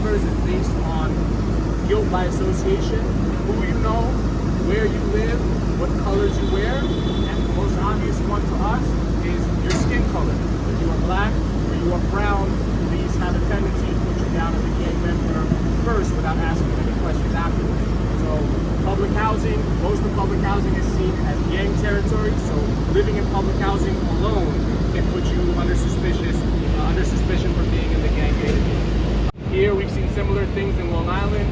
members is based on guilt by association, who you know, where you live, what colors you wear, and the most obvious one to us is your skin color. If you are black or you are brown, police have a tendency to put you down as a gang member first without asking any questions afterwards. So public housing, most of public housing is seen as gang territory, so living in public housing alone can put you under suspicion for being in the gang database. Here we've seen similar things in Long Island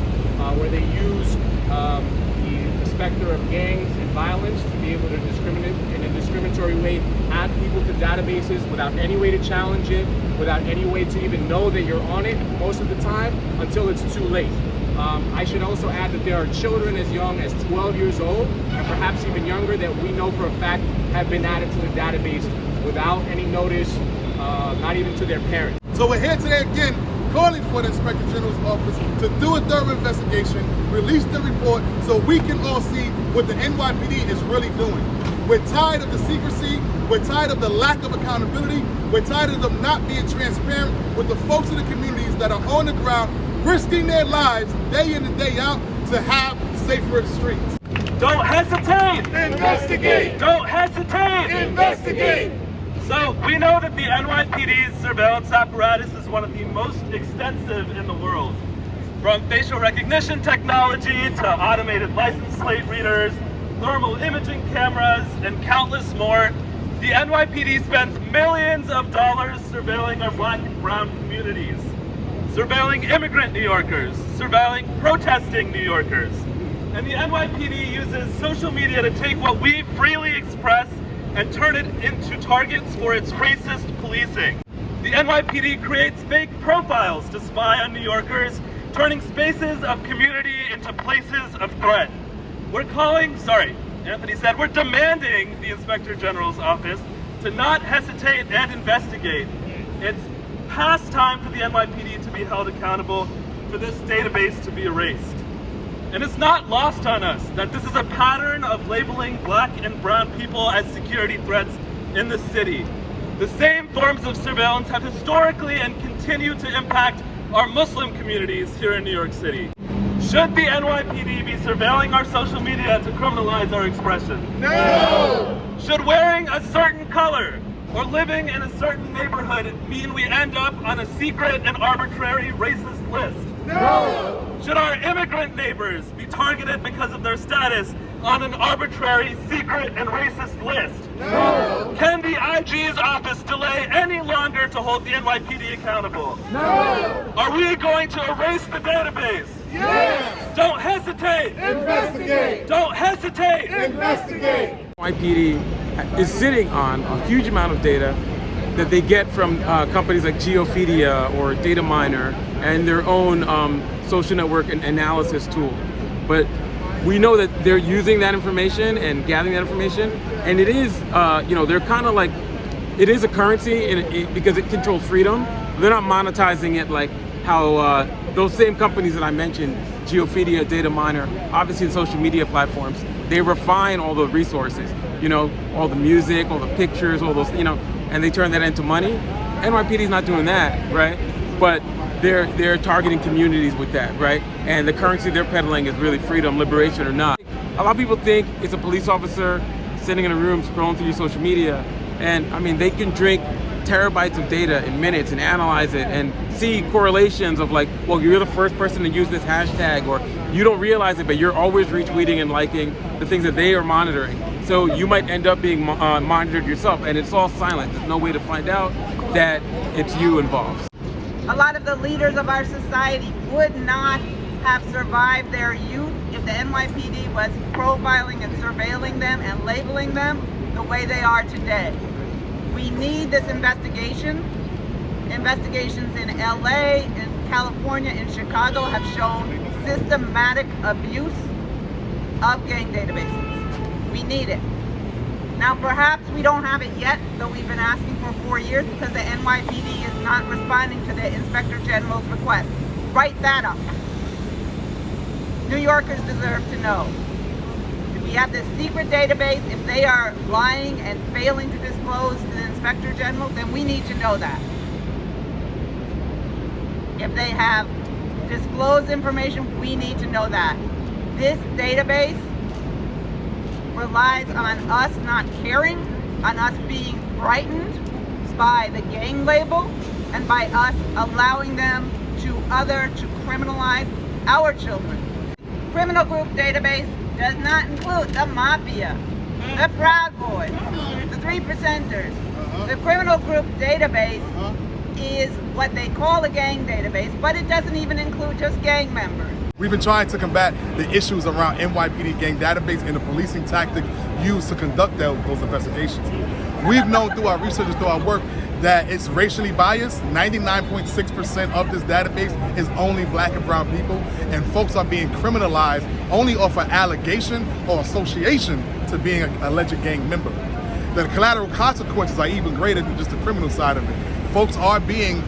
where they use the specter of gangs and violence to be able to discriminate in a discriminatory way, add people to databases without any way to challenge it, without any way to even know that you're on it most of the time until it's too late. I should also add that there are children as young as 12 years old and perhaps even younger that we know for a fact have been added to the database without any notice, not even to their parents. So we're here today again calling for the Inspector General's office to do a thorough investigation, release the report so we can all see what the NYPD is really doing. We're tired of the secrecy, we're tired of the lack of accountability, we're tired of them not being transparent with the folks in the communities that are on the ground risking their lives day in and day out to have safer streets. Don't hesitate! Investigate! Don't hesitate! Investigate! So we know that the NYPD's surveillance apparatus is one of the most extensive in the world. From facial recognition technology to automated license plate readers, thermal imaging cameras, and countless more, the NYPD spends millions of dollars surveilling our black and brown communities, surveilling immigrant New Yorkers, surveilling protesting New Yorkers. And the NYPD uses social media to take what we freely express and turn it into targets for its racist policing. The NYPD creates fake profiles to spy on New Yorkers, turning spaces of community into places of threat. We're demanding the Inspector General's office to not hesitate and investigate. It's past time for the NYPD to be held accountable, for this database to be erased. And it's not lost on us that this is a pattern of labeling black and brown people as security threats in the city. The same forms of surveillance have historically and continue to impact our Muslim communities here in New York City. Should the NYPD be surveilling our social media to criminalize our expression? No! Should wearing a certain color or living in a certain neighborhood mean we end up on a secret and arbitrary racist list? No! Should our immigrant neighbors be targeted because of their status on an arbitrary, secret, and racist list? No! Can the IG's office delay any longer to hold the NYPD accountable? No! Are we going to erase the database? Yes! Don't hesitate! Investigate! Don't hesitate! Investigate! NYPD is sitting on a huge amount of data that they get from companies like Geopedia or Data Miner and their own social network and analysis tool. But we know that they're using that information and gathering that information, and it is, they're kind of like, it is a currency because it controls freedom. They're not monetizing it like how those same companies that I mentioned, Geopedia, Data Miner, obviously the social media platforms, they refine all the resources, all the music, all the pictures, all those, and they turn that into money. NYPD is not doing that, right? But they're targeting communities with that, right? And the currency they're peddling is really freedom, liberation, or not. A lot of people think it's a police officer sitting in a room scrolling through your social media, and I mean, they can drink terabytes of data in minutes and analyze it and see correlations of like, well, you're the first person to use this hashtag, or you don't realize it, but you're always retweeting and liking the things that they are monitoring. So you might end up being monitored yourself, and it's all silent. There's no way to find out that it's you involved. A lot of the leaders of our society would not have survived their youth if the NYPD was profiling and surveilling them and labeling them the way they are today. We need this investigation. Investigations in LA, in California, in Chicago have shown systematic abuse of gang databases. We need it. Now perhaps we don't have it yet, though we've been asking for 4 years because the NYPD is not responding to the Inspector General's request. Write that up. New Yorkers deserve to know. If we have this secret database, if they are lying and failing to disclose to the Inspector General, then we need to know that. If they have disclose information, we need to know that. This database relies on us not caring, on us being frightened by the gang label, and by us allowing them to criminalize our children. Criminal group database does not include the mafia, the Proud Boys, the 3%ers. The criminal group database is what they call a gang database, but it doesn't even include just gang members. We've been trying to combat the issues around NYPD gang database and the policing tactic used to conduct those investigations. We've known through our research and through our work that it's racially biased. 99.6% of this database is only black and brown people, and folks are being criminalized only off an allegation or association to being an alleged gang member. The collateral consequences are even greater than just the criminal side of it. Folks are being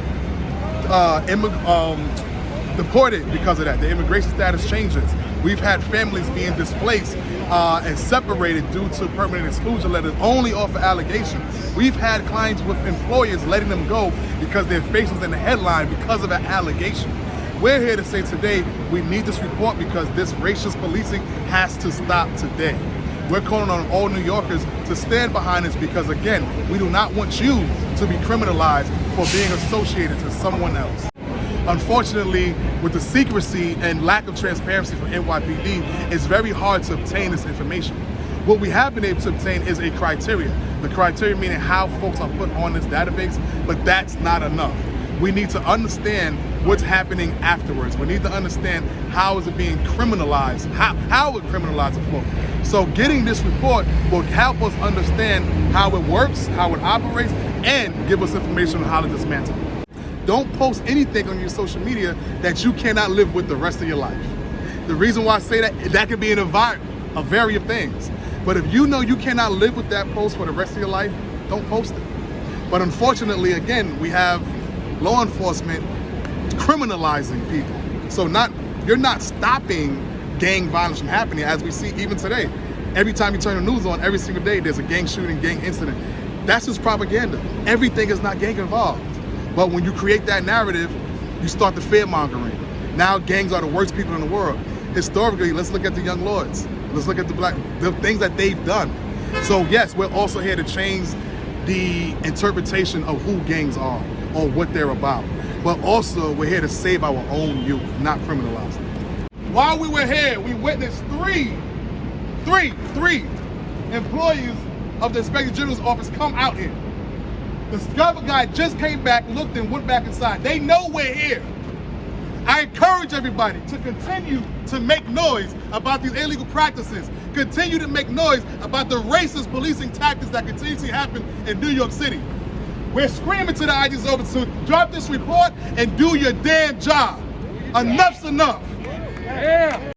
deported because of that. The immigration status changes. We've had families being displaced and separated due to permanent exclusion letters only off of allegations. We've had clients with employers letting them go because their face was in the headline because of an allegation. We're here to say today we need this report because this racist policing has to stop today. We're calling on all New Yorkers to stand behind this because, again, we do not want you to be criminalized for being associated to someone else. Unfortunately, with the secrecy and lack of transparency from NYPD, it's very hard to obtain this information. What we have been able to obtain is a criteria. The criteria meaning how folks are put on this database, but that's not enough. We need to understand what's happening afterwards. We need to understand how is it being criminalized, how it criminalizes folks. So getting this report will help us understand how it works, how it operates, and give us information on how to dismantle it. Don't post anything on your social media that you cannot live with the rest of your life. The reason why I say that can be an environment, a variety of things. But if you know you cannot live with that post for the rest of your life, don't post it. But unfortunately, again, we have law enforcement criminalizing people. So you're not stopping gang violence from happening, as we see even today. Every time you turn the news on, every single day, there's a gang shooting, gang incident. That's just propaganda. Everything is not gang involved. But when you create that narrative, you start the fear mongering. Now gangs are the worst people in the world. Historically, let's look at the young lords. Let's look at the things that they've done. So yes, we're also here to change the interpretation of who gangs are or what they're about. But also, we're here to save our own youth, not criminalize them. While we were here, we witnessed three employees of the Inspector General's office come out here. The scabber guy just came back, looked, and went back inside. They know we're here. I encourage everybody to continue to make noise about these illegal practices. Continue to make noise about the racist policing tactics that continuously happen in New York City. We're screaming to the IG's office to drop this report and do your damn job. Enough's enough.